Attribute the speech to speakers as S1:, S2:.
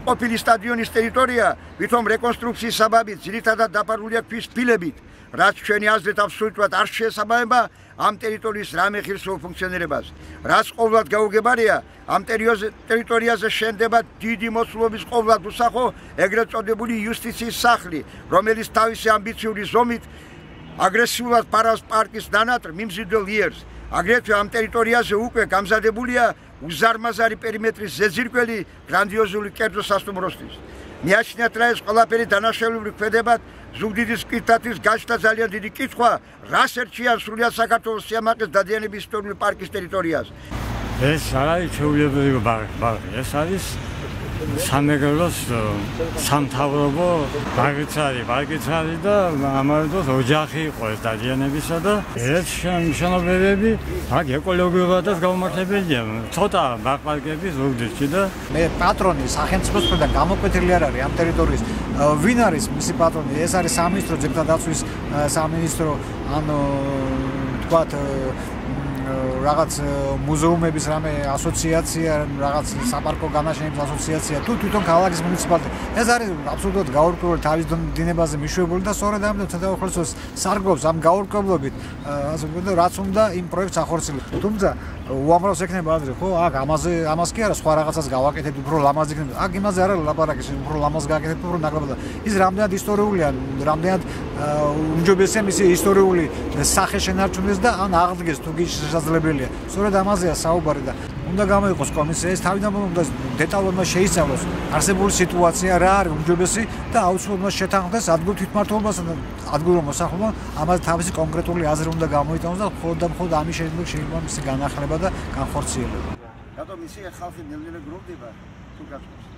S1: ყოფილი სტადიონის ტერიტორია ვითომ რეკონსტრუქციის საბაბით ძირითადად დაფარულია ქვის ფილებით, რაც ჩვენი აზრით აბსოლუტურად არ შეესაბამება ამ ტერიტორიის რამე ღირსეულ ფუნქციონირებას. რაც ყოვლად გაუგებარია, ამ ტერიტორიაზე შენდება დიდი მოცულობის ყოვლად უსახო ეგრეთ წოდებული იუსტიციის სახლი, რომელიც თავისი ამბიციური ზომით აგრესიულად პარავს პარკის დანატრ მიმზიდველ იერს. აგრეთვე ამ ტერიტორიაზე უკვე გამზადებულია უზარმაზარი პერიმეტრის ზეძირკველი გრანდიოზული კერძო სასტუმროსთვის. მიაჩნიათ რა ეს ყველაფერი დანაშაულებრივ ქმედებად ზუგდიდის სპირტატის გაჩნდა ძალიან დიდი კითხვა, რას ერჩიან სრულად საქართველოს სიამაყის დადიანების ისტორიული პარკის ტერიტორიას.
S2: ეს არ არის ჩვეულებრივი ბაღი, ეს არის სამეგრელოს სამთავრობო ბაღიც არის და ამავე დროს ოჯახი იყო ეს დადიანებისა და ეს მშენებლობები აქ ეკოლოგიურადაც გაუმართლებელია. ცოტა ბაღ-პარკები ზუგდიდში და
S3: მე პატრონი სახელმწიფოსთან გამოკვეთილი არ არის ამ ტერიტორიის. ვინ არის მისი პატრონი? ეს არის სამინისტრო ძეგლთა დაცვის სამინისტრო, ანუ თქვათ რაღაც მუზეუმების რამე ასოციაცია, რაღაც საპარკო განაშენების ასოციაცია, თუ თვითონ ქალაქის მუნიციპალიტეტი. ეს არის აბსოლუტურად გაურკვეველი თავის დინებაზე მიშვებული და სწორედ ამიტომ ცენტრალურ სარგობს ამ გაურკვევლობით, ასე ვთქვათ, რაც უნდა იმ პროექტს ახორციელოს. თუმცა უამრავს ექნება ადრე, ხო? აქ ამას კი არა, სხვა რაღაცას გავაკეთებთ, უფრო ლამაზ იქნება. აქ იმაზე არა ლაპარაკი, უფრო ლამაზ გააკეთებთ, უფრო ნაკლებად. ის რამდენად ისტორიულია, რამდენად უმჯობესია მისი ისტორიული სახე შენარჩუნდეს და ან აღდგეს თუ შესაძლებელია. სწორედ ამაზეა საუბარი და უნდა გამოიყოს კომისია, ეს თავიდან უნდა დეტალურად შეისწავლოს არსებული სიტუაცია, რა არის უმჯობესი და აუცილებლად შეთანხმდეს ადგილ თვითმმართველობასთან და ადგილობრივ მოსახლეობამ ამაზე თავისი კონკრეტული აზრი უნდა გამოიტანოს და მხოლოდ ამის შეიძლება მისი განახლება და განხორციელება.
S1: რატომ ისე ხალხი ნელ-ნელა გროვდება თუ გაწყობს?